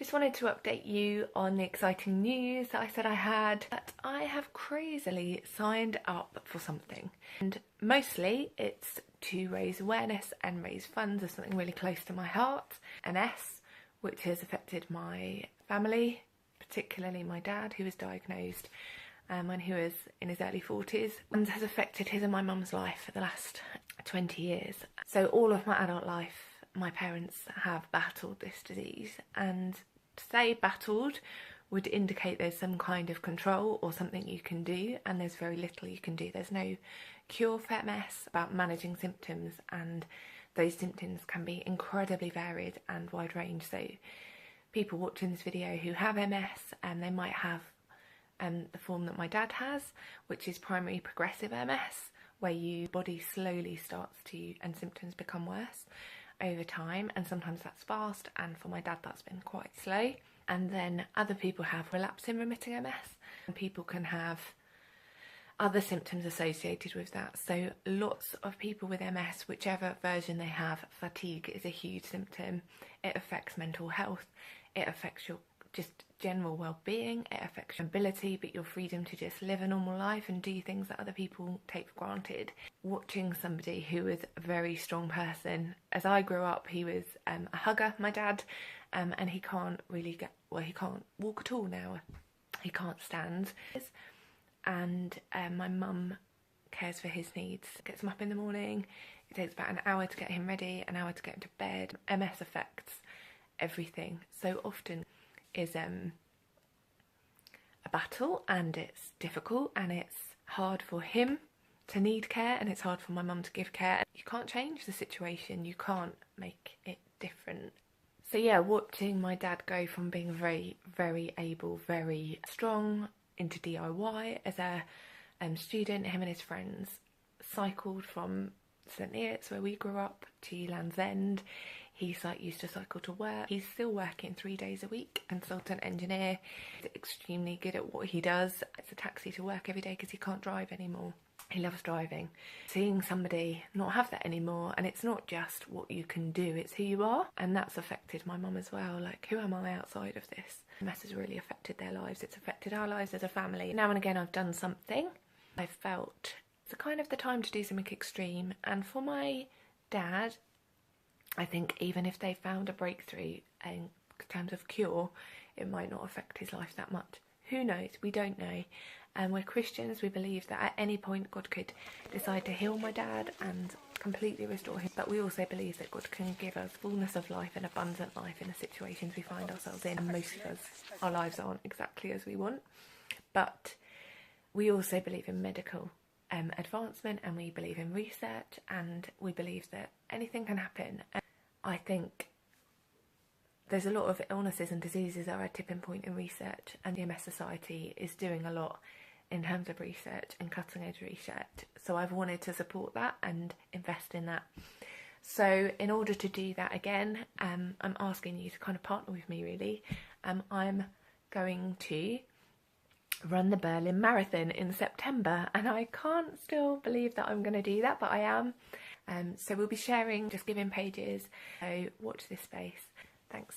Just wanted to update you on the exciting news that I said I had, that I have crazily signed up for something. And mostly it's to raise awareness and raise funds of something really close to my heart, MS, which has affected my family, particularly my dad, who was diagnosed when he was in his early 40s, and has affected his and my mum's life for the last 20 years. So all of my adult life, my parents have battled this disease, and to say battled would indicate there's some kind of control or something you can do, and there's very little you can do. There's no cure for MS, about managing symptoms, and those symptoms can be incredibly varied and wide range. So people watching this video who have MS, and they might have the form that my dad has, which is primary progressive MS, where your body slowly starts to, and symptoms become worse over time, and sometimes that's fast, and for my dad that's been quite slow. And then other people have relapsing remitting MS, and people can have other symptoms associated with that. So lots of people with MS, whichever version they have, fatigue is a huge symptom. It affects mental health, it affects your just general well-being, it affects your ability but your freedom to just live a normal life and do things that other people take for granted. Watching somebody who was a very strong person, as I grew up, he was a hugger, my dad, and he can't really he can't walk at all now, he can't stand, and my mum cares for his needs, gets him up in the morning, it takes about an hour to get him ready, an hour to get him to bed. MS affects everything, so often is a battle, and it's difficult, and it's hard for him to need care, and it's hard for my mum to give care. You can't change the situation, you can't make it different. So yeah, watching my dad go from being very, very able, very strong, into DIY as a student, him and his friends cycled from St Neots, where we grew up, to Land's End. He used to cycle to work. He's still working 3 days a week, consultant engineer. He's extremely good at what he does. It's a taxi to work every day because he can't drive anymore. He loves driving. Seeing somebody not have that anymore, and it's not just what you can do, it's who you are, and that's affected my mum as well. Like, who am I outside of this? MS has really affected their lives. It's affected our lives as a family. Now and again I've done something. I felt it's kind of the time to do something extreme, and for my dad, I think even if they found a breakthrough in terms of cure, it might not affect his life that much. Who knows? We don't know. And we're Christians, we believe that at any point God could decide to heal my dad and completely restore him. But we also believe that God can give us fullness of life and abundant life in the situations we find ourselves in. And most of us, our lives aren't exactly as we want. But we also believe in medical advancement, and we believe in research, and we believe that anything can happen. And I think there's a lot of illnesses and diseases that are at a tipping point in research, and the MS Society is doing a lot in terms of research and cutting edge research. So I've wanted to support that and invest in that. So in order to do that again, I'm asking you to kind of partner with me really. I'm going to run the Berlin Marathon in September, and I can't still believe that I'm going to do that, but I am. So we'll be sharing, just giving pages, so watch this space. Thanks.